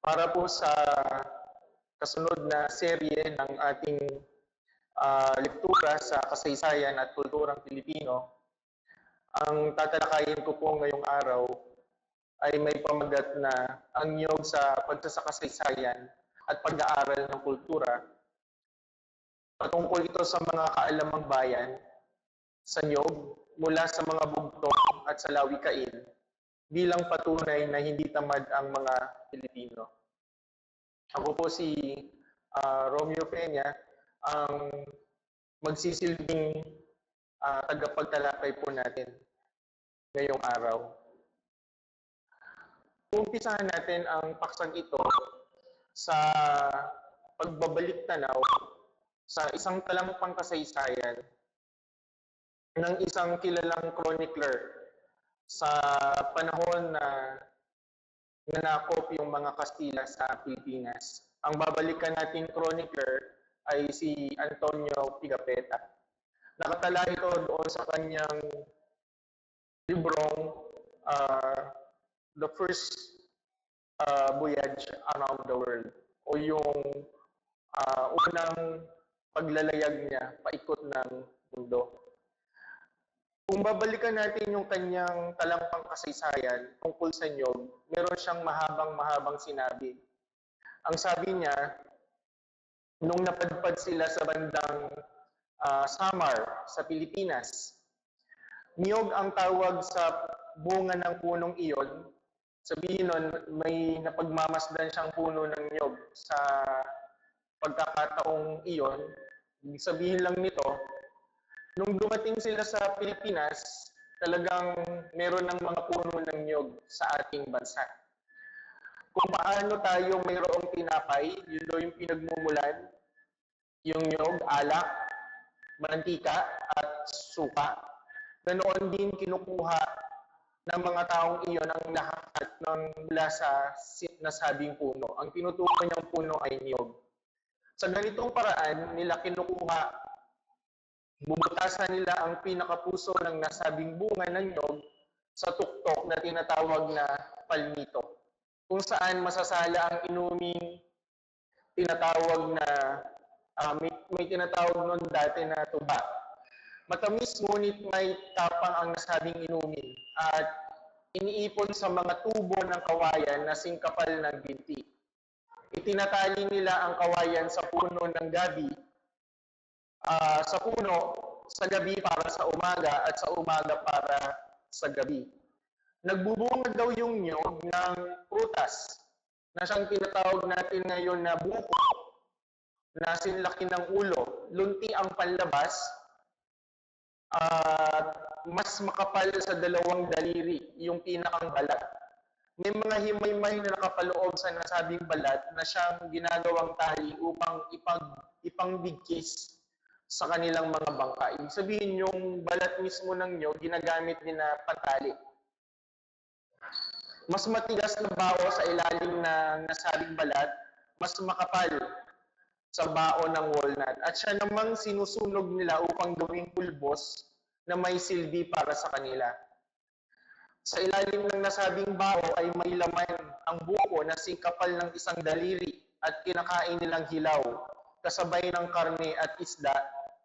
para po sa kasunod na serye ng ating lektura sa kasaysayan at kulturang Pilipino. Ang tatalakayin ko po ngayong araw ay may pamagat na ang niyog sa pagsasakasaysayan at pag-aaral ng kultura. Patungkol ito sa mga kaalamang bayan, sa niyog, mula sa mga bugtong at sa lawikain, bilang patunay na hindi tamad ang mga Pilipino. Ako po si Romeo Peña, ang magsisilbing tagapagtalakay po natin ngayong araw. Umpisahan natin ang paksang ito sa pagbabalik tanaw sa isang talampang kasaysayan ng isang kilalang chronicler sa panahon na nanakop yung mga Kastila sa Pilipinas. Ang babalikan nating chronicler ay si Antonio Pigafetta. Nakatala ito doon sa kanyang librong The First Voyage Around the World, o yung unang paglalayag niya paikot ng mundo. Kung babalikan natin yung kanyang talampang kasaysayan tungkol sa niyog, meron siyang mahabang sinabi. Ang sabi niya, nung napadpad sila sa bandang Samar sa Pilipinas, niyog ang tawag sa bunga ng punong iyon. Sabihin nun, may napagmamasdan siyang puno ng niyog sa pagkakataong iyon. Ibig sabihin lang nito, nung dumating sila sa Pilipinas, talagang meron ng mga puno ng niyog sa ating bansa. Kung paano tayo mayroong tinapay, yun daw yung pinagmumulan, yung niyog, alak, mantika, at suka. Ganoon din kinukuha ng mga taong iyon ang lahat ng mula sa nasabing puno. Ang tinutukoy niyang puno ay niyog. Sa ganitong paraan, nila kinukuha, bubutasan nila ang pinakapuso ng nasabing bunga ng niyog sa tuktok na tinatawag na palmito, kung saan masasala ang inuming tinatawag na, may tinatawag noon dati na tuba. Matamis ngunit may tapang ang nasabing inumin at iniipon sa mga tubo ng kawayan na singkapal ng binti. Itinatali nila ang kawayan sa puno ng gabi, sa puno sa gabi para sa umaga at sa umaga para sa gabi. Nagbubunga daw yung niyog ng prutas na siyang tinatawag natin ngayon na buko, na sinlaki ng ulo, lunti ang panlabas, mas makapal sa dalawang daliri, yung pinakang balat. May mga himay-may na nakapaloob sa nasabing balat na siyang ginagawang tali upang ipangbigkis sa kanilang mga bangka. Ibig sabihin, yung balat mismo ng niyog, ginagamit din na pantali. Mas matigas na bao sa ilalim ng nasabing balat, mas makapal sa bao ng walnut. At siya namang sinusunog nila upang gawing pulbos na may silbi para sa kanila. Sa ilalim ng nasabing bao ay may laman ang buko na singkapal ng isang daliri at kinakain nilang hilaw, kasabay ng karne at isda,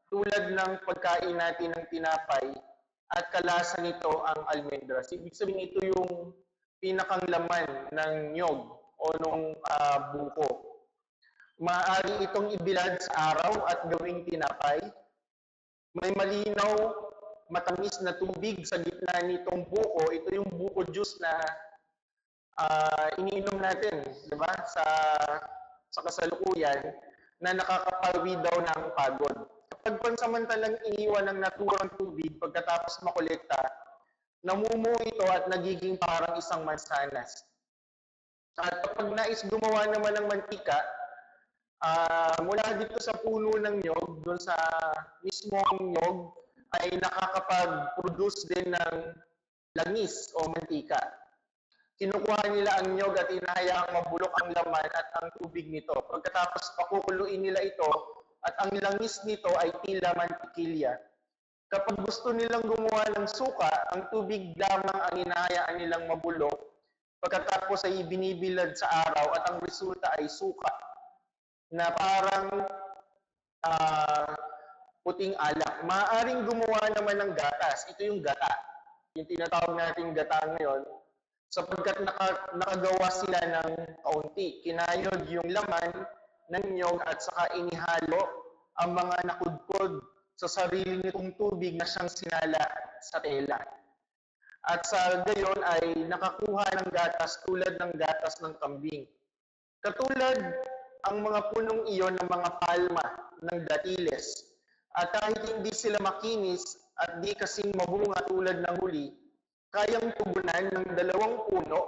tulad ng pagkain natin ng tinapay, at kalasa nito ang almendras. Ibig sabihin, ito yung pinakang laman ng niyog o nung buko. Maaari itong ibilad sa araw at gawing tinapay. May malinaw, matamis na tubig sa gitna nitong buko. Ito yung buko juice na iniinom natin, di ba? Sa kasalukuyan, na nakakapawi daw ng pagod. Kapag pansamantalang iniwan ng naturang tubig pagkatapos makolekta, namumuo ito at nagiging parang isang mansanas. At kapag nais gumawa naman ng mantika, mula dito sa puno ng niyog, doon sa mismong niyog, ay nakakapag-produce din ng langis o mantika. Kinukuha nila ang niyog at inahayaang mabulok ang laman at ang tubig nito. Pagkatapos pakukuluin nila ito at ang langis nito ay tila mantikilya. Kapag gusto nilang gumawa ng suka, ang tubig lamang ang inahayaan nilang mabulok. pagkatapos ay binibilad sa araw at ang resulta ay suka na parang ah, puting alak. Maaaring gumawa naman ng gatas. Ito yung gata. Yung tinatawag nating gata ngayon, sapagkat nakagawa sila ng kaunti. Kinayod yung laman ng niyog at saka inihalo ang mga nakudkod sa sarili nitong tubig na siyang sinala sa tela. At sa gayon ay nakakuha ng gatas tulad ng gatas ng kambing. Katulad ang mga punong iyon ng mga palma ng datiles. At kahit hindi sila makinis at di kasing mabunga tulad ng huli, kayang tugunan ng 2 puno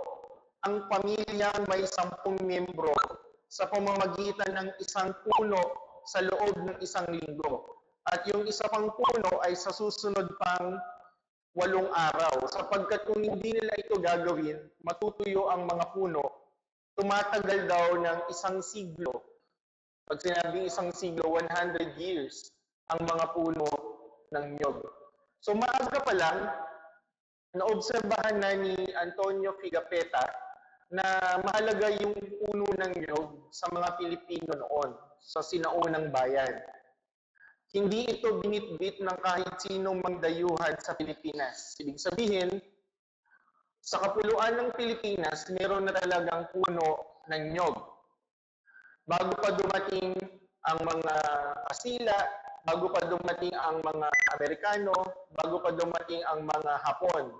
ang pamilyang may 10 miyembro sa pamamagitan ng 1 puno sa loob ng 1 linggo. At yung isa pang puno ay sa susunod pang 8 araw. Sapagkat kung hindi nila ito gagawin, matutuyo ang mga puno, tumatagal daw ng 1 siglo. Pag sinabing 1 siglo, 100 years ang mga puno ng niyog. So maaga pa lang, naobserbahan na ni Antonio Pigafetta na mahalaga yung puno ng niyog sa mga Pilipino noon, sa sinaunang bayan. Hindi ito binitbit ng kahit sinong magdayuhan sa Pilipinas. Ibig sabihin, sa kapuluan ng Pilipinas, meron na talagang puno ng niyog. Bago pa dumating ang mga Kastila, bago pa dumating ang mga Amerikano, bago pa dumating ang mga Hapon.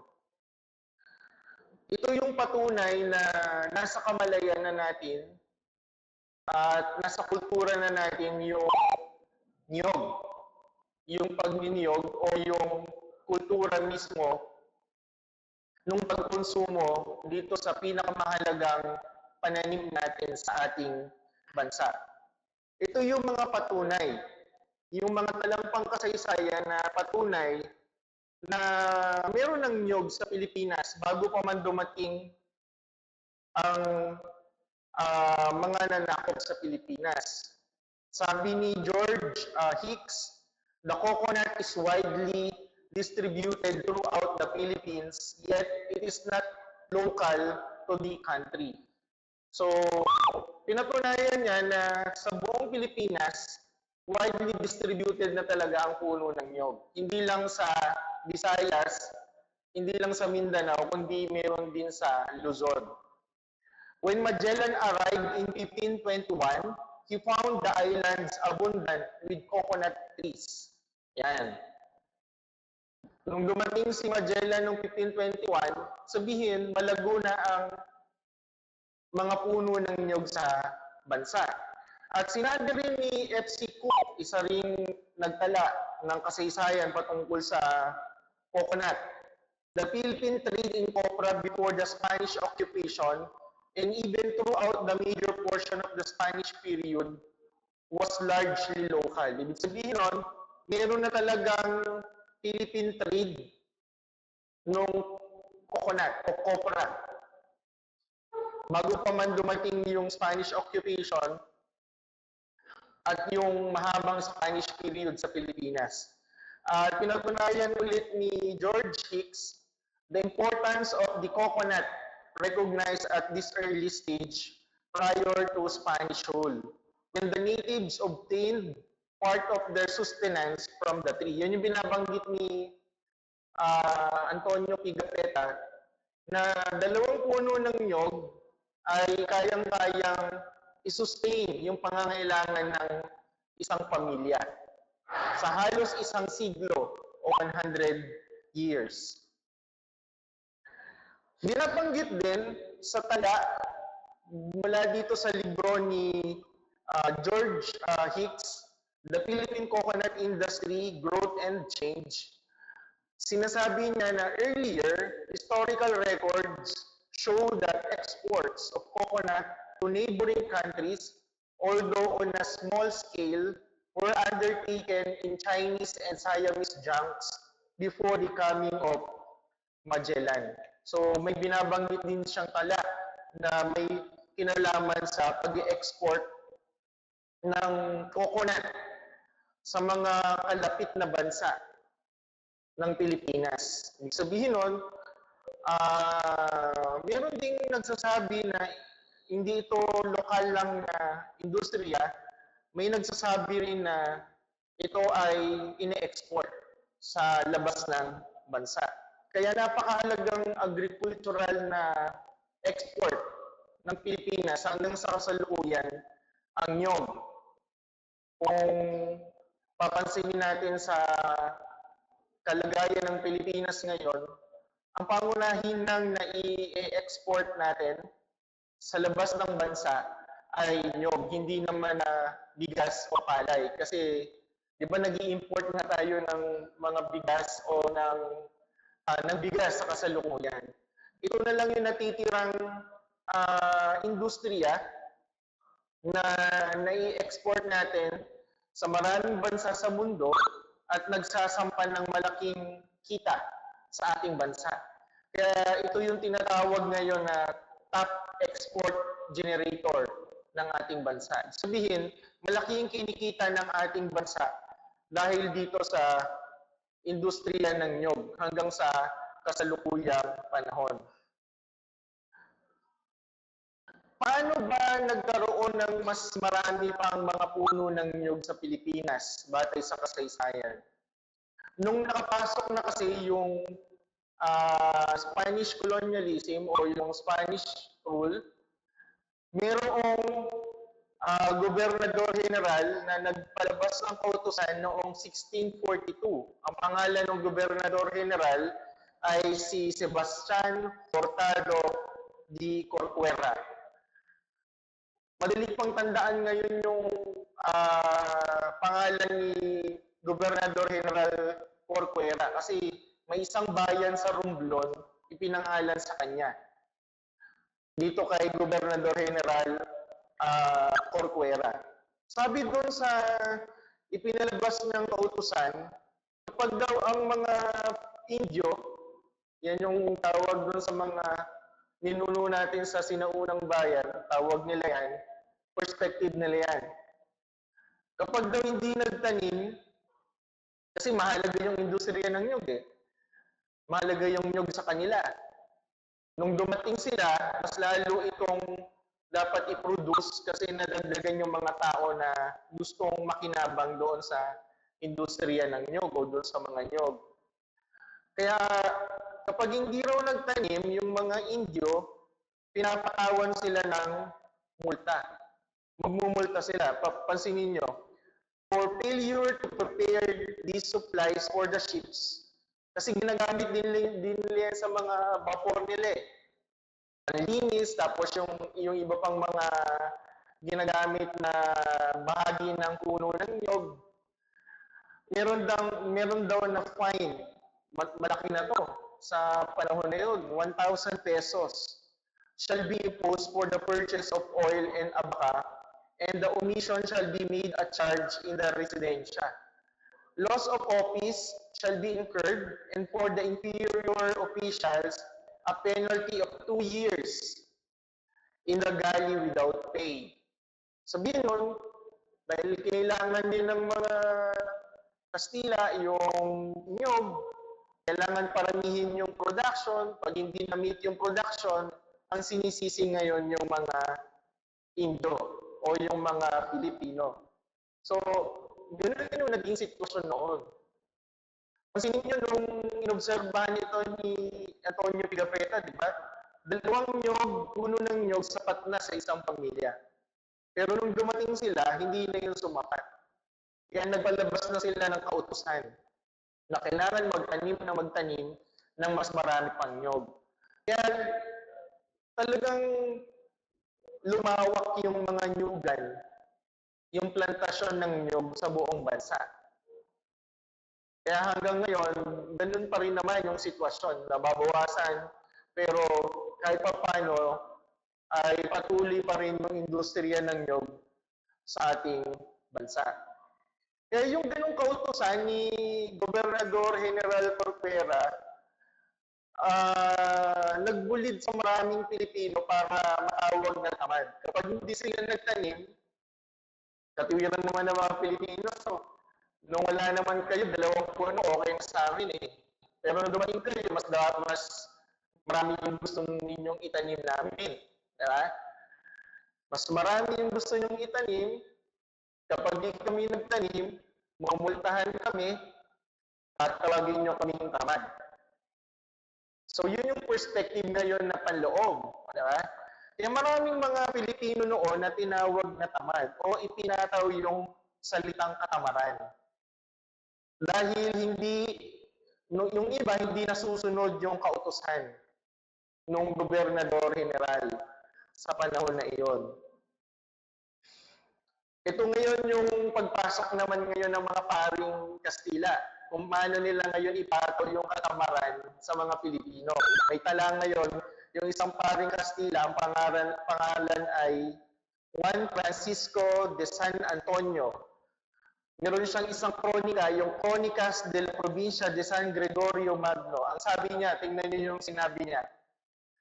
Ito yung patunay na nasa kamalayan na natin at nasa kultura na natin yung niyog, yung pagniniyog o yung kultura mismo nung pagkonsumo dito sa pinakamahalagang pananim natin sa ating bansa. Ito yung mga patunay, yung mga talampang kasaysayan na patunay na meron ng niyog sa Pilipinas bago pa man dumating ang mga nanakop sa Pilipinas. Sabi ni George Hicks, the coconut is widely distributed throughout the Philippines, yet it is not local to the country. So, pinatunayan niya na sa buong Pilipinas, widely distributed na talaga ang puno ng niyog. Hindi lang sa Visayas, hindi lang sa Mindanao, kundi meron din sa Luzon. When Magellan arrived in 1521, he found the islands abundant with coconut trees. Yan. Nung dumating si Magellan noong 1521, sabihin, malago na ang mga puno ng niyog sa bansa. At sinabi rin ni F.C. Cook, isa ring nagtala ng kasaysayan patungkol sa coconut. The Philippine trade in copra before the Spanish occupation and even throughout the major portion of the Spanish period was largely local. Ibig sabihin nun, meron na talagang Philippine trade ng coconut o copra. Bago pa man dumating yung Spanish occupation at yung mahabang Spanish period sa Pilipinas. Pinatunayan ulit ni George Hicks the importance of the coconut recognized at this early stage prior to Spanish rule, when the natives obtained part of their sustenance from the tree. Yan yung binabanggit ni Antonio Pigafetta na 2 puno ng niyog ay kayang-kayang i-sustain yung pangangailangan ng isang pamilya sa halos 1 siglo o 100 years. Binabanggit din sa tala mula dito sa libro ni George Hicks, The Philippine Coconut Industry, Growth and Change. Sinasabi niya na earlier, historical records show that exports of coconut to neighboring countries, although on a small scale, were undertaken in Chinese and Siamese junks before the coming of Magellan. So may binabanggit din siyang tala na may kinalaman sa pag-export ng coconut sa mga kalapit na bansa ng Pilipinas. Ibig sabihin nun, meron ding nagsasabi na hindi ito lokal lang na industriya, may nagsasabi rin na ito ay ine-export sa labas ng bansa. Kaya napakahalagang agricultural na export ng Pilipinas hanggang sa kasalukuyan ang nyog. Kung papansinin natin sa kalagayan ng Pilipinas ngayon, ang pangunahin ng nai-export natin sa labas ng bansa ay nyog, hindi naman na bigas o palay. Kasi, di ba nag-i-import na tayo ng mga bigas o ng bigas sa kasalukuyan. Ito na lang yung natitirang industriya na nai-export natin sa maraming bansa sa mundo at nagsasampan ng malaking kita sa ating bansa. Kaya ito yung tinatawag ngayon na top export generator ng ating bansa. Sabihin, malaki yung kinikita ng ating bansa dahil dito sa industriya ng nyog hanggang sa kasalukuyang panahon. Paano ba nagkaroon ng mas marami pang mga puno ng nyog sa Pilipinas batay sa kasaysayan? Nung nakapasok na kasi yung Spanish colonialism o yung Spanish rule, mayroong gobernador general na nagpalabas ng kautusan noong 1642. Ang pangalan ng gobernador general ay si Sebastian Hurtado de Corcuera. Madali pang tandaan ngayon yung pangalan ni Gobernador General Corcuera kasi may isang bayan sa Romblon ipinangalan sa kanya. Dito kay Gobernador General Corcuera. Sabi doon sa ipinalabas ng kautusan, kapag daw ang mga Indio, yan yung tawag doon sa mga ninuno natin sa sinaunang bayan, tawag nila yan, perspective nila yan. Kapag daw hindi nagtanim, kasi mahalaga yung industriya ng nyog eh. Mahalaga yung nyog sa kanila. Nung dumating sila, mas lalo itong dapat i-produce kasi nadagdagan yung mga tao na gustong makinabang doon sa industriya ng nyog o doon sa mga nyog. Kaya kapag hindi raw nagtanim, yung mga Indio, pinapatawan sila ng multa. Magmumulta sila. Pansinin nyo, for failure to prepare these supplies for the ships. Kasi ginagamit din nila sa mga vapor nila eh. Panlinis, tapos yung iba pang mga ginagamit na bahagi ng puno ng nyog. Meron daw na fine. Malaki na to sa panahon na yun, 1,000 pesos shall be imposed for the purchase of oil and abaca, and the omission shall be made a charge in the residencia. Loss of office shall be incurred, and for the inferior officials, a penalty of 2 years in the galley without pay. Sabihin nun, dahil kailangan din ng mga Kastila yung nyog, kailangan paramihin yung production. Pag hindi na-meet yung production, ang sinisisi ngayon yung mga Indo o yung mga Pilipino. So, ganoon yung naging sitwasyon noon. Pansinin nyo nung inobserbahan ito ni Antonio Pigafetta, di ba? 2 nyog, puno ng nyog, sapat na sa isang pamilya. Pero nung dumating sila, hindi na yun sumapat. Kaya nagpalabas na sila ng kautusan na kailangan magtanim ng mas marami pang nyog. Kaya talagang lumawak yung mga nyugan, yung plantasyon ng nyog sa buong bansa. Kaya hanggang ngayon, ganun pa rin naman yung sitwasyon, nababawasan, pero kahit pa paano, ay patuloy pa rin yung industriya ng nyog sa ating bansa. Kaya yung ganung kautusan ni Gobernador General Corcuera, nagbulid sa maraming Pilipino para matawag na tamad. Kapag hindi sila nagtanim, katuwiran naman ng mga Pilipino, so, nung wala naman kayo, 2 puno, okay sa amin eh. Pero nung dumating kayo, mas marami yung gusto ninyong itanim namin. Diba? Mas marami yung gusto ninyong itanim, kapag di kami nagtanim, mumultahan kami, at tawagin nyo kaming tamad. So yun yung perspective ngayon na panloob. Diba? Kaya maraming mga Pilipino noon na tinawag na tamad o itinataw yung salitang katamaran. Dahil yung iba hindi nasusunod yung kautusan ng gobernador general sa panahon na iyon. Ito ngayon yung pagpasok naman ngayon ng mga paring Kastila, kung paano nila ngayon ipatol yung katamaran sa mga Pilipino. May tala ngayon, yung isang paring Kastila, ang pangalan ay Juan Francisco de San Antonio. Meron siyang isang kronika, yung Crónicas de la Provincia de San Gregorio Magno. Ang sabi niya, tingnan niyo yung sinabi niya,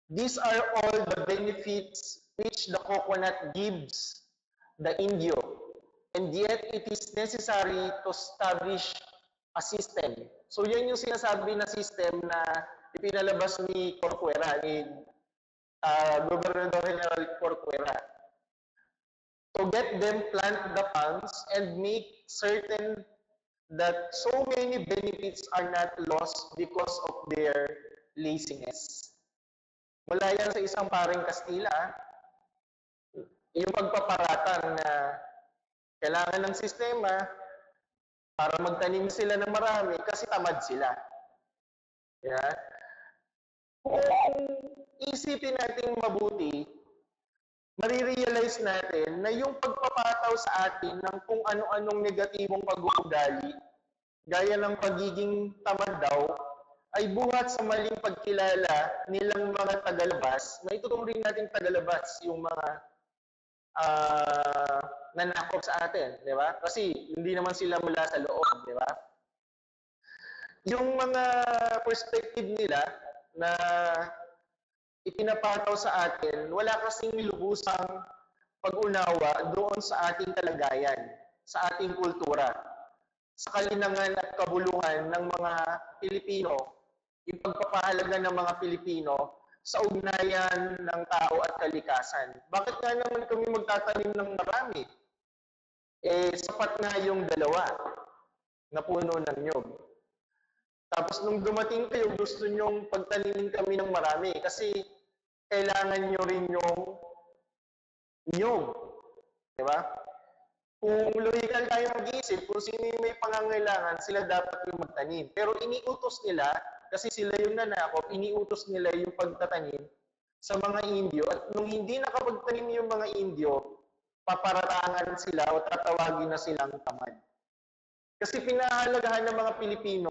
"These are all the benefits which the coconut gives the Indio, and yet it is necessary to establish a system." So yan yung sinasabi na system na ipinalabas ni Corcuera, ni Gobernador General Corcuera. To get them plant the palms and make certain that so many benefits are not lost because of their laziness. Mula yan sa isang paring Kastila, yung pagpaparatang na kailangan ng sistema para magtanim sila ng marami kasi tamad sila. Yeah? Kung isipin natin mabuti, marirealize natin na yung pagpapataw sa atin ng kung ano-anong negatibong pag-uugali, gaya ng pagiging tamad daw, ay buhat sa maling pagkilala nilang mga tagalabas. Maituturing natin tagalabas yung mga nanakop sa atin, di ba? Kasi hindi naman sila mula sa loob, di ba? Yung mga perspective nila na ipinapataw sa atin, wala kasing lubusang pag-unawa doon sa ating kalagayan, sa ating kultura, sa kalinangan at kabuluhan ng mga Pilipino, yung pagpapahalaga ng mga Pilipino sa ugnayan ng tao at kalikasan. Bakit nga naman kami magtatanim ng marami? Sapat na yung dalawa na puno ng nyog. Tapos nung dumating kayo, gusto nyong pagtanimin kami ng marami kasi kailangan nyo rin yung nyog. Diba? Kung logical tayo mag-iisip, kung sino yung may pangangailangan, sila dapat yung magtanim. Pero iniutos nila, kasi sila yung nanakop, iniutos nila yung pagtatanim sa mga Indio. At nung hindi nakapagtanim yung mga Indio, paparatangan sila o tatawagin na silang tamad. Kasi pinahalagahan ng mga Pilipino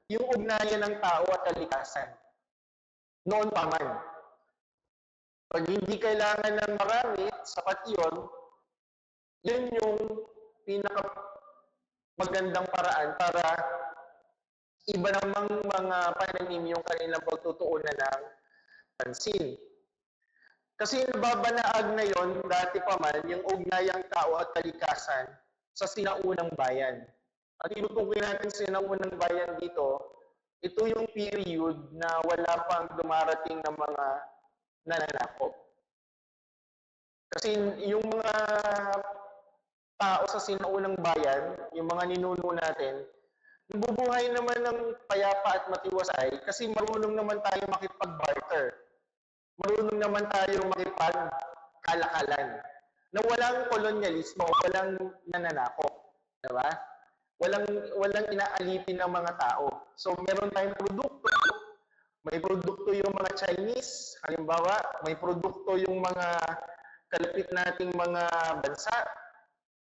yung ugnayan ng tao at kalikasan. Noon pa man. Pag hindi kailangan ng marami, sapat yun yung magandang paraan para iba namang mga pananim yung kanilang pagtutuunan ng pansin. Kasi nababanaag na yon dati pa man yung ugnayang tao at kalikasan sa sinaunang bayan. At tinutukoy natin sa sinaunang bayan dito, ito yung period na wala pang dumarating ng mga nananakop. Kasi yung mga tao sa sinaunang bayan, yung mga ninuno natin, nabubuhay naman ng payapa at matiwasay kasi marunong naman tayo makipag-barter. Marunong naman tayo makipag-kalakalan. Na walang kolonyalismo, walang nananakop. Diba? Walang inaalipin ng mga tao. So meron tayong produkto. May produkto yung mga Chinese, halimbawa, may produkto yung mga kalapit nating mga bansa.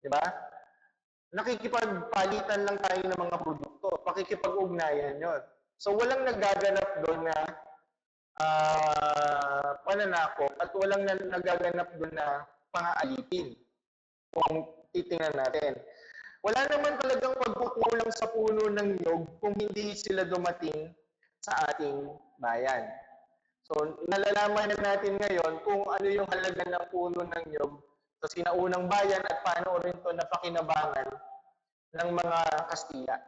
Diba? Nakikipagpalitan lang tayo ng mga produkto. Pakikipag-ugnayan yun. So walang nagaganap doon na pananakop at walang nagaganap doon na pang-aalipin. Kung titingnan natin. Wala naman talagang pagkukulang sa puno ng nyog kung hindi sila dumating sa ating bayan. So, nalalaman natin ngayon kung ano yung halaga ng puno ng nyog sa sinaunang bayan at paano rin ito napakinabangan ng mga Kastila.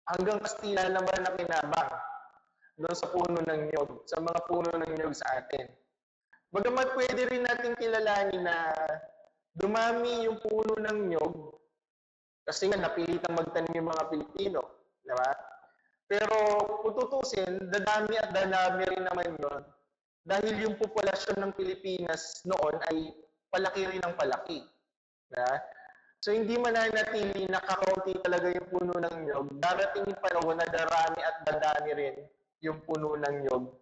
Hanggang Kastila naman na kinabang doon sa puno ng niyog, sa mga puno ng niyog sa atin. Bagamat pwede rin natin kilalanin na dumami yung puno ng niyog kasi nga napilitang magtanim yung mga Pilipino, di ba? Pero kung tutusin, dadami at dadami rin naman yun dahil yung populasyon ng Pilipinas noon ay palaki rin ng palaki. Di ba? So hindi mananatili na kakaunti talaga yung puno ng niyog. Darating yung panahon na darami at dadami rin yung puno ng niyog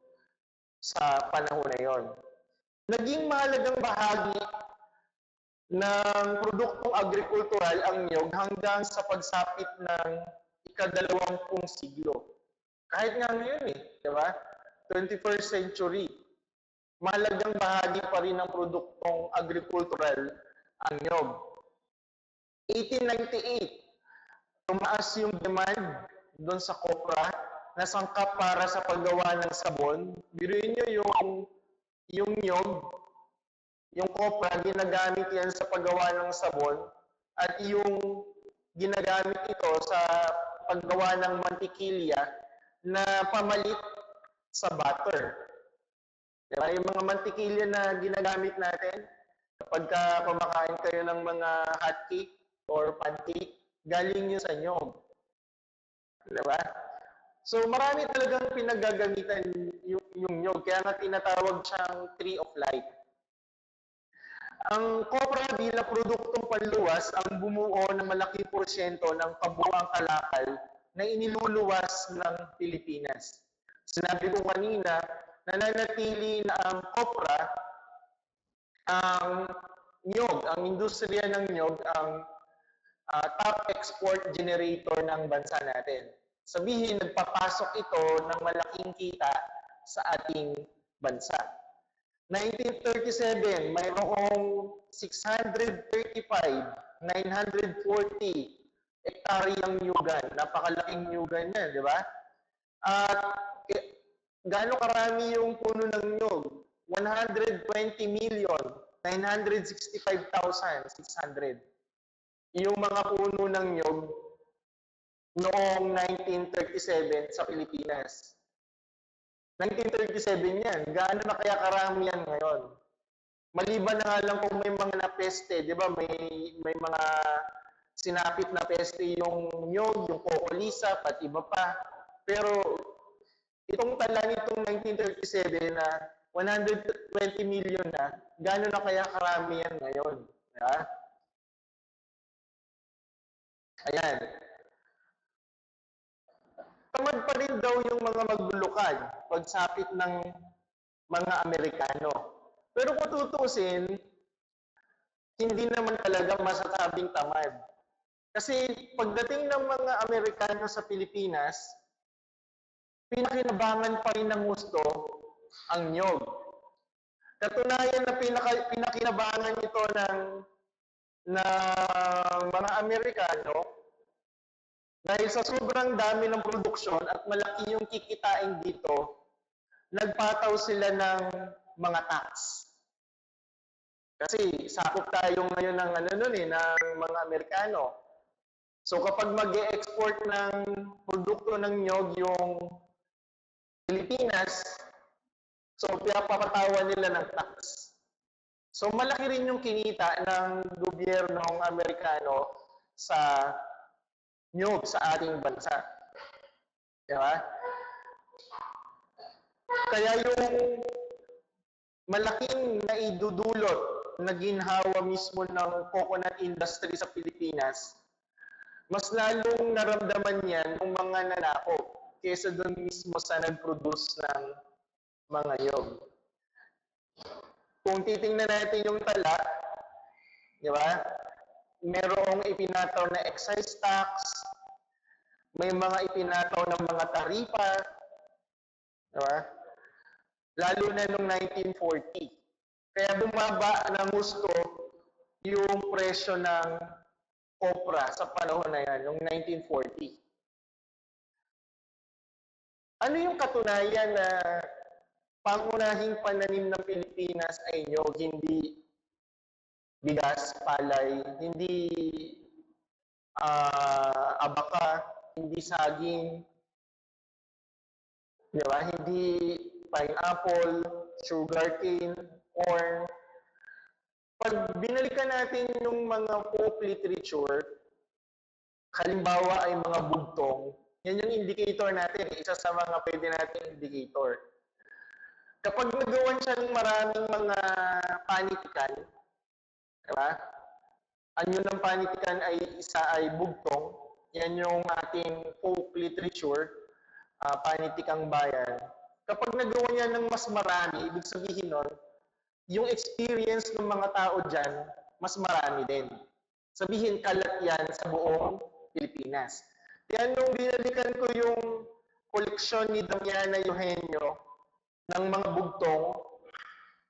sa panahon na yon. Naging mahalagang bahagi ng produktong agrikultural ang niyog hanggang sa pagsapit ng ika-20 siglo. Kahit nga ngayon di ba? 21st century. Mahalagang bahagi pa rin ng produktong agrikultural ang niyog. 1898, tumaas yung demand doon sa kopra na sangkap para sa paggawa ng sabon. Biruin nyo yung niyog, yung kopra, ginagamit yan sa paggawa ng sabon at yung ginagamit ito sa paggawa ng mantikilya na pamalit sa butter. Diba? Yung mga mantikilya na ginagamit natin, kapag kumakain kayo ng mga hotcake or pancake, galing yun sa nyog. Diba? So marami talagang pinaggagamitan yung nyog, kaya nga tinatawag siyang tree of life. Ang kopra bilang produktong panluwas ang bumuo ng malaking porsyento ng kabuuang kalakal na iniluluwas ng Pilipinas. Sinabi ko kanina, nananatili na ang kopra, ang nyog, ang industriya ng nyog, ang top export generator ng bansa natin. Sabihin, nagpapasok ito ng malaking kita sa ating bansa. 1937, mayroong 635, 940 hektaryang nyugan. Napakalaking nyugan yan, di ba? At gaano karami yung puno ng nyug? 120,965,600. Yung mga puno ng nyug noong 1937 sa Pilipinas. 1937 yan. Gaano na kaya karami yan ngayon? Maliban na nga lang kung may mga napeste, di ba? May mga sinapit na peste yung nyog, yung kokolisa, at iba pa. Pero itong tala nitong 1937 na 120 million na, gaano na kaya karami yan ngayon? Diba? Ayan. Tamad pa rin daw yung mga maglulukad pagsapit ng mga Amerikano. Pero kung tutusin, hindi naman talaga masasabing tamad. Kasi pagdating ng mga Amerikano sa Pilipinas, pinakinabangan pa rin ng gusto ang nyog. Katunayan na pinakinabangan ito ng mga Amerikano dahil sa sobrang dami ng produksyon at malaki yung kikitain dito, nagpataw sila ng mga tax. Kasi sakop tayo ngayon ng ng mga Amerikano. So kapag mag-e-export ng produkto ng nyog yung Pilipinas, so pinapapatawan nila ng tax. So malaki rin yung kinita ng gobyernong Amerikano sa nyog sa ating bansa. Diba? Kaya yung malaking naidudulot na ginhawa mismo ng coconut industry sa Pilipinas, mas lalong naramdaman yan ng mga nanakop kaysa doon mismo sa nag-produce ng mga nyog. Kung titingnan natin yung tala, di ba? Merong ipinataw na excise tax, may mga ipinataw ng mga taripa, di ba? Lalo na noong 1940. Kaya bumaba ng gusto yung presyo ng kopra sa panahon na yan, noong 1940. Ano yung katunayan na pangunahing pananim ng Pilipinas ay nyog, hindi bigas, palay, hindi abaka, hindi saging. Di ba? Hindi pineapple, sugarcane, corn. Pag binalikan natin yung mga folk literature, halimbawa ay mga bugtong, yan yung indicator natin, isa sa mga pwede nating indicator. Kapag nagawan siya ng maraming mga panitikan, di ba? Anyo ng panitikan ay isa ay bugtong, yan yung ating folk literature, panitikang bayan. Kapag nagawa niya ng mas marami, ibig sabihin nun, yung experience ng mga tao dyan, mas marami din. Sabihin, kalat yan sa buong Pilipinas. Kaya nung binalikan ko yung koleksyon ni Damiana Eugenio ng mga bugtong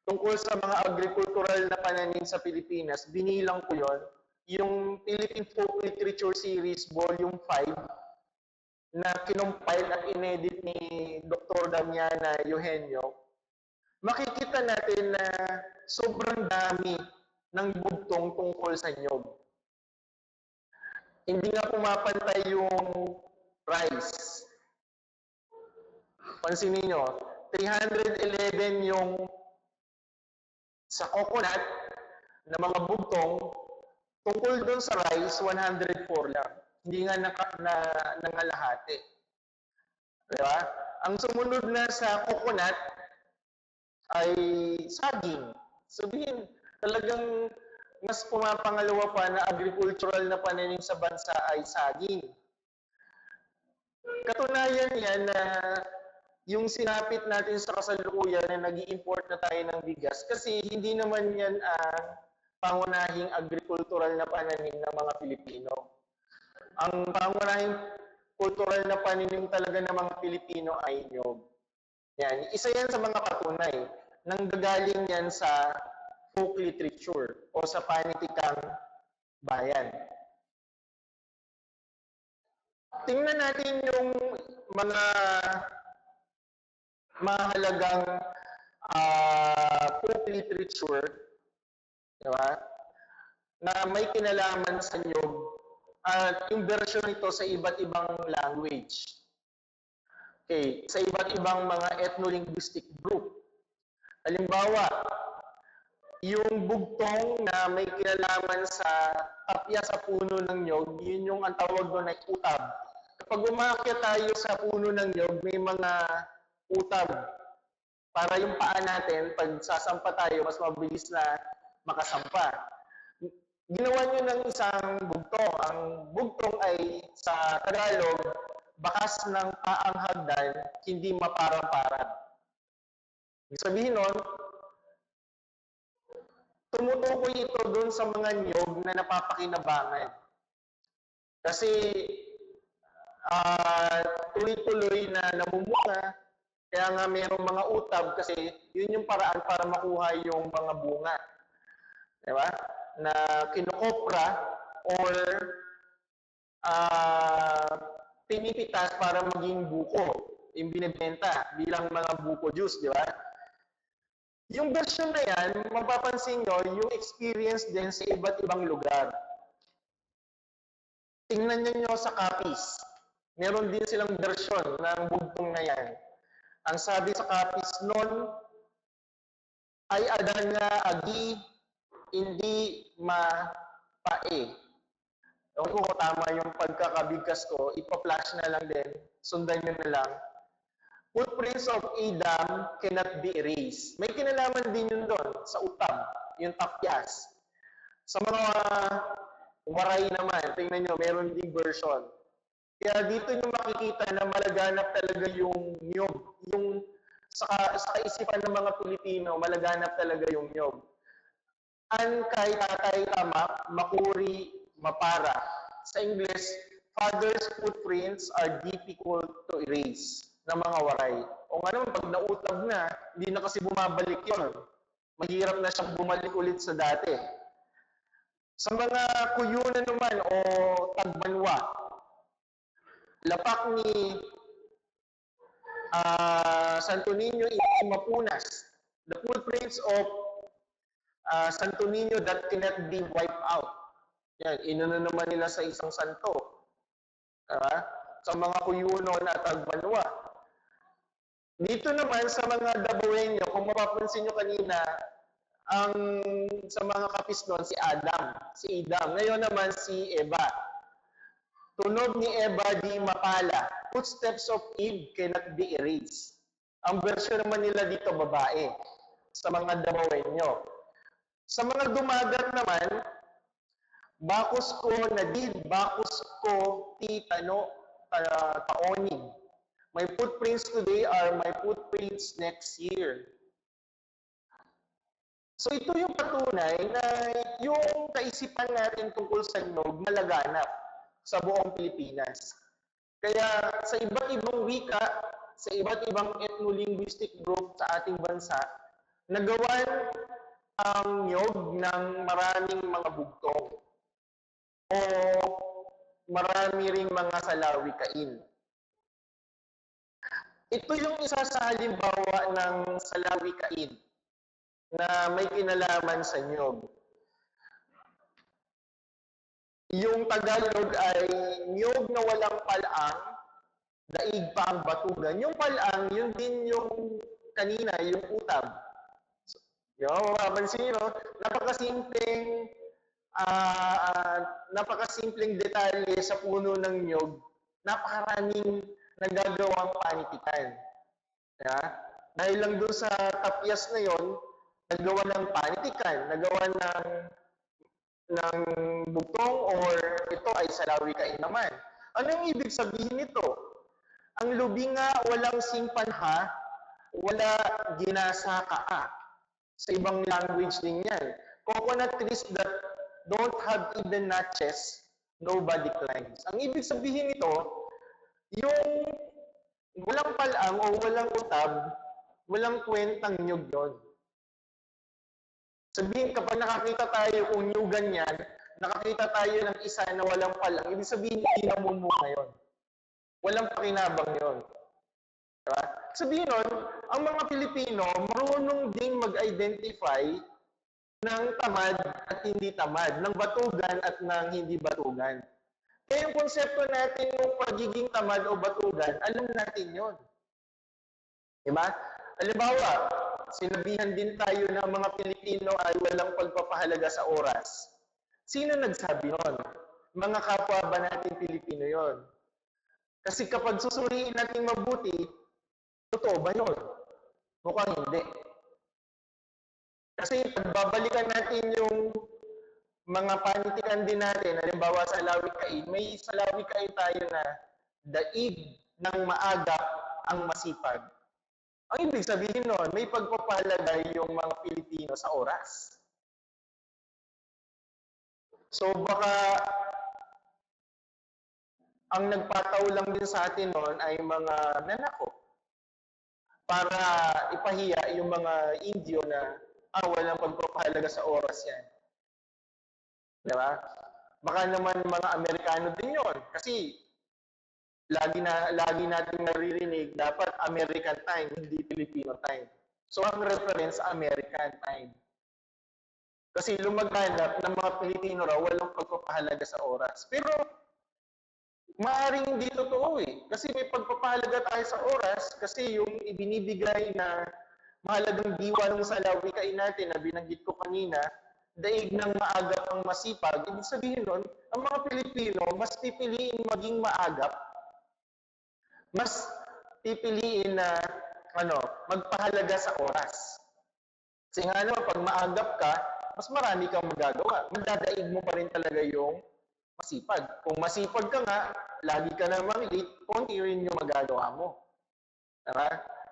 tungkol sa mga agricultural na pananim sa Pilipinas, binilang ko yon yung Philippine Folk Literature Series Volume 5 na kinumpile at inedit ni Dr. Damiana Eugenio, makikita natin na sobrang dami ng bugtong tungkol sa nyog. Hindi nga pumapantay yung rice. Pansinin nyo, 311 yung sa coconut na mga bugtong, tungkol doon sa rice, 104 lang. Hindi nga nangalahati. Diba? Ang sumunod na sa coconut ay saging. Sabihin, talagang mas pumapangalawa pa na agricultural na pananim sa bansa ay saging. Katunayan yan na yung sinapit natin sa kasalukuyan na nag-i-import na tayo ng bigas kasi hindi naman yan ang pangunahing agricultural na pananim ng mga Pilipino. Ang pangunahing cultural na pananim talaga ng mga Pilipino ay nyog. Yan. Isa yan sa mga patunay nang gagaling yan sa folk literature o sa panitikang bayan. Tingnan natin yung mga mahalagang folk literature, diba? Na may kinalaman sa nyog at yung version nito sa iba't ibang language. Okay, sa iba't ibang mga ethno-linguistic group. Halimbawa, yung bugtong na may kinalaman sa tapya sa puno ng nyog, yun yung ang tawag doon ay utab. Kapag umakyat tayo sa puno ng nyog, may mga utab. Para yung paa natin, pag sasampa tayo, mas mabilis na makasampa. Ginawa nyo ng isang bugtong. Ang bugtong ay sa Tagalog, bakas ng paang hagdan, hindi maparang-parang. Ibig sabihin nun, tumutukoy ito dun sa mga niyog na napapakinabangan. Kasi tuloy-tuloy na namumunga, kaya nga mayroong mga utab kasi yun yung paraan para makuha yung mga bunga. Diba? Na kinukopra or pinipitas para maging buko. Yung binibenta bilang mga buko juice, di ba? Yung version na yan, mapapansin nyo, yung experience din sa iba't ibang lugar. Tingnan nyo sa Capiz. Meron din silang version ng bugtong na yan. Ang sabi sa Capiz noon ay adan nga agi, hindi mapae. Ewan ko tama yung pagkakabigkas ko, ipa-flash na lang din, sundan nyo na lang. Footprints of Adam cannot be erased. May kinalaman din yun doon sa utab, yung tapyas. Sa mga waray naman, tingnan nyo, meron ding version. Kaya dito nyo makikita na malaganap talaga yung nyog. Yung sa kaisipan ng mga Pilipino, malaganap talaga yung nyog. An kay tatay tamak, makuri, mapara. Sa English, father's footprints are difficult to erase ng mga waray. O nga naman, pag nautab na, hindi na kasi bumabalik yun. Mahirap na siyang bumalik ulit sa dati. Sa mga kuyunan naman o tagbanwa, lapak ni Santo Niño in Mapunas, the footprints of Santo Niño that cannot be wiped out. Yan, inuna naman nila sa isang santo. Sa mga kuyunon at tagbanwa. Dito naman sa mga Dabawenyo, kung mapapansin nyo kanina, ang sa mga kapis doon, si Adam, si Idam. Ngayon naman si Eva. Tunog ni Eva di mapala. Footsteps of Eve cannot be erased. Ang version naman nila dito, babae, sa mga Dabawenyo. Sa mga Dumagat naman, bakos ko nadid, bakos ko ti tano, taonig. My footprints today are my footprints next year. So ito yung patunay na yung kaisipan natin tungkol sa nyog malaganap sa buong Pilipinas. Kaya sa iba't ibang wika, sa iba't ibang ethno-linguistic group sa ating bansa, nagawan ang nyog ng maraming mga bugtong o marami ring mga salawikain. Ito yung isa sa halimbawa ng salawikain na may kinalaman sa nyog. Yung Tagalog ay nyog na walang palang, daig pa ang batugan. Yung palang, yun din yung kanina, yung utab. Yung mapapansin nyo, napakasimpleng detalye sa puno ng nyog, napakaraming nagagawang panitikan. Yeah? Dahil lang doon sa tapyas na yon, nagawa ng panitikan, nagawa ng bugtong or ito ay salawikain naman. Anong ibig sabihin nito? Ang lubinga walang simpanha, wala ginasa kaa. Sa ibang language din yan. Coconut trees that don't have even notches, nobody climbs. Ang ibig sabihin nito, yung walang palang o walang utab, walang kwentang nyug yun. Sabihin, kapag nakakita tayo kung nyugan yan, nakakita tayo ng isa na walang palang, ibig sabihin, inamumunga yun. Walang pakinabang yun. Diba? Sabihin nun, ang mga Pilipino, marunong ding mag-identify ng tamad at hindi tamad, ng batugan at ng hindi batugan. Kaya yung konsepto natin ng pagiging tamad o batugan, alam natin yun. Diba? Halimbawa, sinabihan din tayo na mga Pilipino ay walang pagpapahalaga sa oras. Sino nagsabi nun? Mga kapwa ba natin Pilipino yon? Kasi kapag susuriin natin mabuti, totoo ba yun? Mukhang hindi. Kasi pagbabalikan natin yung mga panitikan din natin, halimbawa sa salawikain, may salawikain tayo na daig ng maagap ang masipag. Ang ibig sabihin nun, may pagpapahalaga yung mga Pilipino sa oras. So baka ang nagpataw lang din sa atin noon ay mga nanako para ipahiya yung mga Indio na walang pagpapahalaga sa oras yan. Diba? Baka naman mga Amerikano din yon kasi lagi natin naririnig dapat American time, hindi Filipino time. So ang reference American time. Kasi lumaganap ng mga Pilipino raw walang pagpapahalaga sa oras. Pero maaaring hindi totoo eh. Kasi may pagpapahalaga tayo sa oras kasi yung ibinibigay na mahalagang diwa ng salawikain natin na binanggit ko kanina, daig ng maagap ang masipag. Ibig sabihin nun, ang mga Pilipino mas pipiliin maging maagap, mas pipiliin na magpahalaga sa oras. Kasi nga naman, pag maagap ka, mas marami kang magagawa. Magdadaig mo pa rin talaga yung masipag. Kung masipag ka nga, lagi ka namang late, konti rin yung magagawa mo. Diba?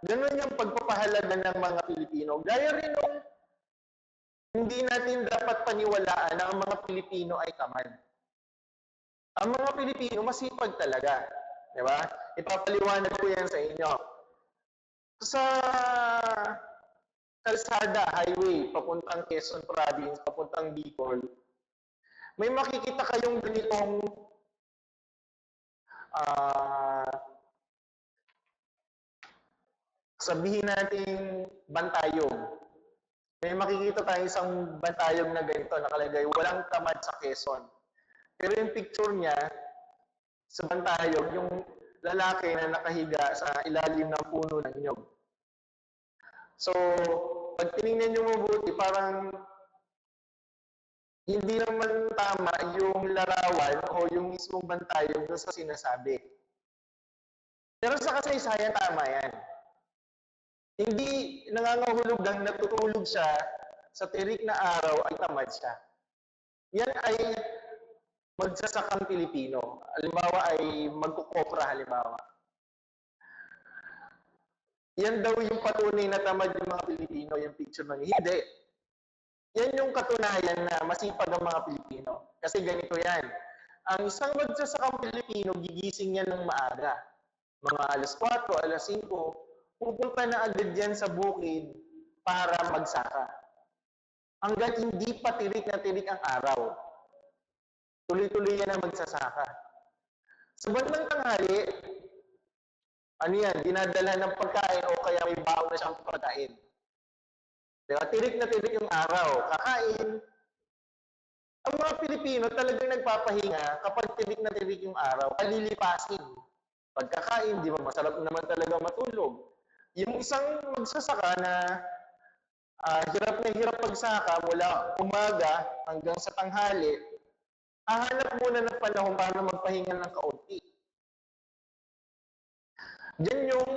Ganun yung pagpapahalaga ng mga Pilipino. Gaya rin nung hindi natin dapat paniwalaan na ang mga Pilipino ay tamad. Ang mga Pilipino masipag talaga. Diba? Ipapaliwanag ko yan sa inyo. Sa Kalsada Highway, papuntang Quezon Province, papuntang Bicol, may makikita kayong ganitong sabihin natin bantayog. May makikita tayo isang bantayog na ganito, nakalagay, walang tamad sa Quezon. Pero yung picture niya, sa bantayog, yung lalaki na nakahiga sa ilalim ng puno ng nyog. So, pag tinignan nyo mabuti, parang hindi naman tama yung larawan o yung mismong bantayan doon sa sinasabi. Pero sa kasaysayan, tama yan. Hindi nangangahulugang natutulog siya sa tirik na araw ay tamad siya. Yan ay magsasakang Pilipino. Halimbawa ay magkukopra, halimbawa. Yan daw yung patunay na tamad yung mga Pilipino, yung picture na hindi. Yan yung katunayan na masipag ang mga Pilipino. Kasi ganito yan. Ang isang magsasakang Pilipino, gigising yan ng maaga. Mga alas 4, alas 5, pupunta na agad yan sa bukid para magsaka. Hanggang hindi pa tirik na tirik ang araw. Tuloy-tuloy yan ang magsasaka. Sa bandang tanghali, ano yan, dinadala ng pagkain o kaya may baon na siyang pagkain. Diba? Tirik na tirik yung araw, kakain. Ang mga Pilipino talagang nagpapahinga kapag tirik na tirik yung araw, kalilipasin. Pagkakain, di ba masarap naman talaga matulog. Yung isang magsasaka na hirap na hirap pagsaka mula umaga hanggang sa tanghali, hahanap muna ng panahon para magpahinga ng kaunti. Yan yung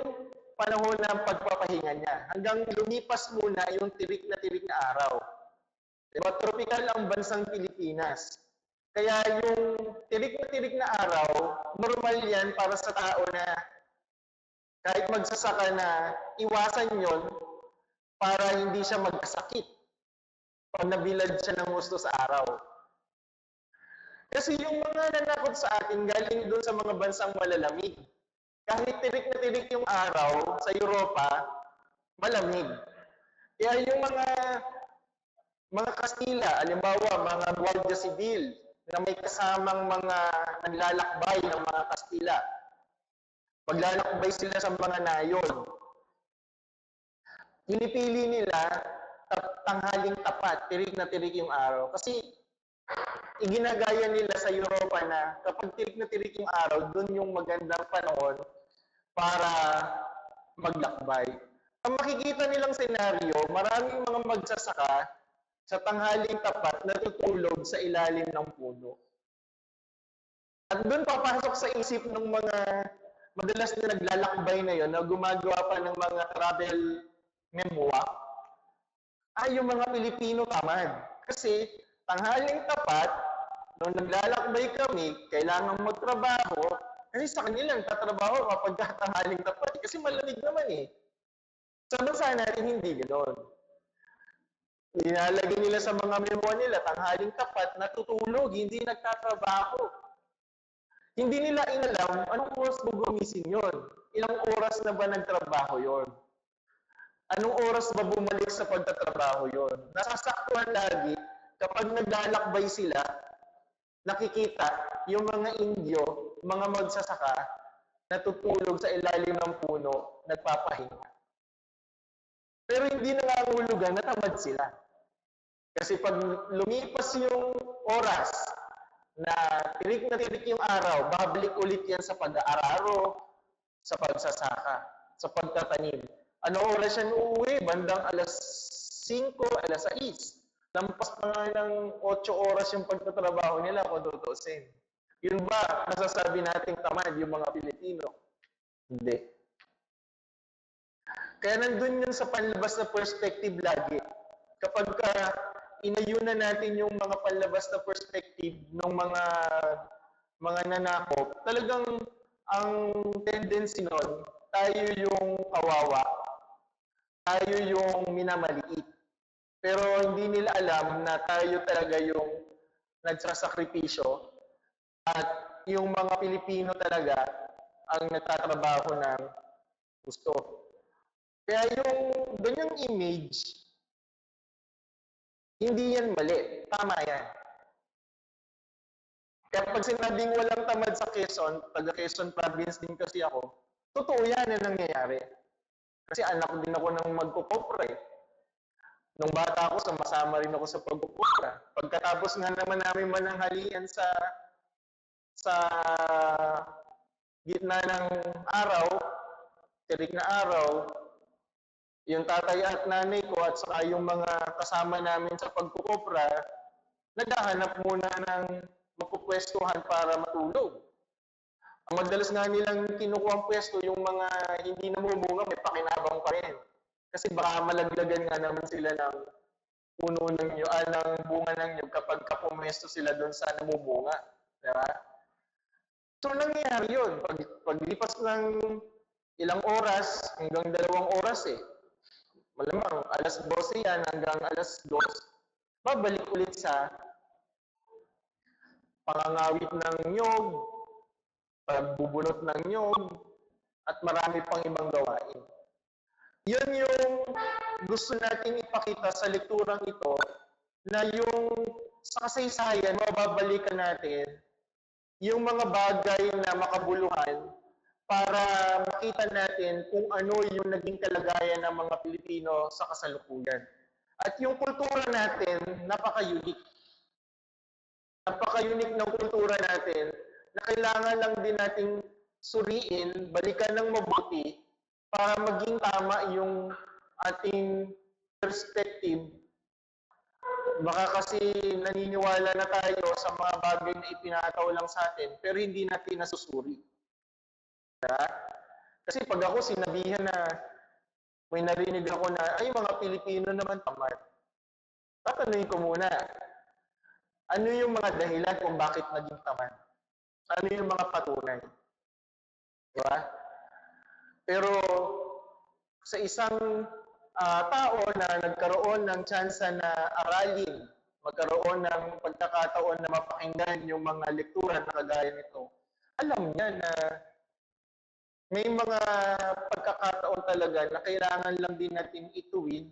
panahon ng pagpapahinga niya. Hanggang lumipas muna yung tirik na araw. Diba? Tropical ang bansang Pilipinas. Kaya yung tirik na araw, normal yan para sa tao na kahit magsasaka na iwasan yon para hindi siya magkasakit pag nabilad siya ng gusto sa araw. Kasi yung mga nanakot sa atin galing doon sa mga bansang malalamig. Kahit tirik na tirik yung araw sa Europa, malamig. Kaya yung mga Kastila, alimbawa mga Guardia Civil na may kasamang mga naglalakbay ng mga Kastila. Paglalakbay sila sa mga nayon. Pinipili nila tanghaling tapat, tirik na tirik yung araw. Kasi iginagaya nila sa Europa na kapag tirik na tirik yung araw, doon yung magandang panahon para maglakbay. Ang makikita nilang senaryo, maraming mga magsasaka sa tanghaling tapat natutulog sa ilalim ng puno. At doon papasok sa isip ng mga madalas na naglalakbay na yon na gumagawa pa ng mga travel memoir, ay yung mga Pilipino tamad. Kasi tanghaling tapat, nung naglalakbay kami, kailangan magtrabaho, kasi sa kanila nagtatrabaho kapag tanghaling tapat. Kasi malamig naman eh. Sa bansa natin, hindi ganoon. Nilalagay nila sa mga memoir nila, tanghaling tapat, natutulog, hindi nagtatrabaho. Hindi nila inalam anong oras ba gumising yon. Ilang oras na ba nagtrabaho yon? Anong oras ba bumalik sa pagtatrabaho yon? Nasasaktuhan lagi kapag naglalakbay sila, nakikita yung mga Indyo, mga magsasaka, natutulog sa ilalim ng puno, nagpapahinga. Pero hindi nangangulugan na tamad sila. Kasi pag lumipas yung oras na tirik yung araw, babalik ulit yan sa pag-aararo, sa pagsasaka, sa pagtatanim. Ano oras yan uuwi? Bandang alas 5, alas 6. Lampas pa nga ng 8 oras yung pagtatrabaho nila kung tutusin. Yun ba, masasabi nating tamad yung mga Pilipino? Hindi. Kaya nandun yun sa panlabas na perspective lagi. Kapag inayunan natin yung mga panlabas na perspective ng mga nanakop, talagang ang tendency nun, tayo yung kawawa, tayo yung minamaliit. Pero hindi nila alam na tayo talaga yung nagsasakripisyo at yung mga Pilipino talaga ang nagtatrabaho ng gusto. Kaya yung ganyang image, hindi yan mali. Tama yan. Kaya pag sinabing walang tamad sa Quezon, taga Quezon province din kasi ako, totoo yan na nangyayari. Kasi anak din ako ng magkukopra eh. Nung bata ako, sumasama rin ako sa pagkukopra. Pagkatapos nga naman namin mananghalian sa gitna ng araw, tirik na araw, Yung tatay at nanay ko at saka yung mga kasama namin sa pagkukopra, naghahanap muna ng mapupwestuhan para matulog. Ang madalas nga nilang kinukuha ang pwesto, yung mga hindi namumunga, may pakinabang pa rin. Kasi baka malaglagan nga naman sila ng puno ng ng bunga ng nyug kapag kapumesto sila doon sa namumunga. Diba? So, nangyayari yun. Paglipas ng ilang oras, hanggang 2 oras malamang alas 12 yan hanggang alas 2, babalik ulit sa pangangawit ng nyog, pagbubunot ng nyog, at marami pang ibang gawain. Yun yung gusto nating ipakita sa lekturang ito, na yung sa kasaysayan, mababalikan natin yung mga bagay na makabuluhan para makita natin kung ano yung naging kalagayan ng mga Pilipino sa kasalukuyan. At yung kultura natin, napaka-unique. Napaka-unique ng kultura natin na kailangan lang din nating suriin, balikan ng mabuti para maging tama yung ating perspective. Baka kasi naniniwala na tayo sa mga bagay na ipinataw lang sa atin, pero hindi natin nasusuri. Diba? Kasi pag ako sinabihan na may narinig ako na, ay mga Pilipino naman tamad. Tatanungin ko muna, ano yung mga dahilan kung bakit naging tamad? Ano yung mga patunay? Diba? Pero sa isang tao na nagkaroon ng tsansa na aralin, magkaroon ng pagkakataon na mapakinggan yung mga lektura na kagaya nito, alam niya na may mga pagkakataon talaga na kailangan lang din natin ituwid.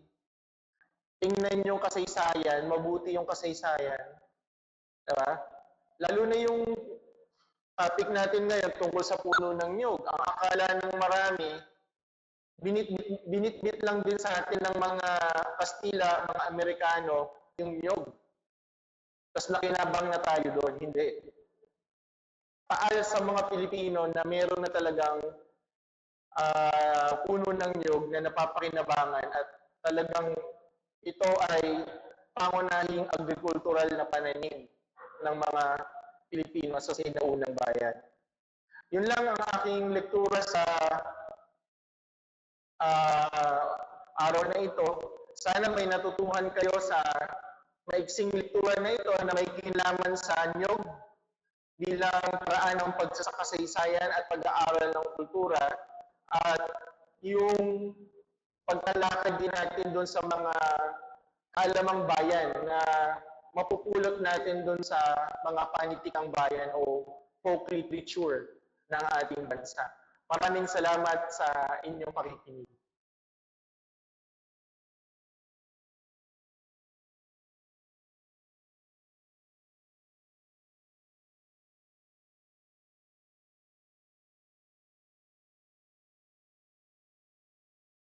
Tingnan yung kasaysayan, mabuti yung kasaysayan. Diba? Lalo na yung topic natin ngayon tungkol sa puno ng nyog. Ang akala ng marami, binitbit lang din sa atin ng mga Kastila, mga Amerikano, yung nyog. Tapos nakinabang na tayo doon. Hindi. Paal sa mga Pilipino na meron na talagang puno ng nyog na napapakinabangan at talagang ito ay pangunahing agricultural na pananim ng mga Pilipino sa sinaunang bayan. Yun lang ang aking lektura sa araw na ito. Sana may natutuhan kayo sa maiksing lektura na ito na may kinalaman sa nyog bilang paraan ng pagsasakasaysayan at pag-aaral ng kultura at yung pagtalakad din natin doon sa mga kalamang bayan na mapupulot natin doon sa mga panitikang bayan o folk literature ng ating bansa. Maraming salamat sa inyong pakikinig.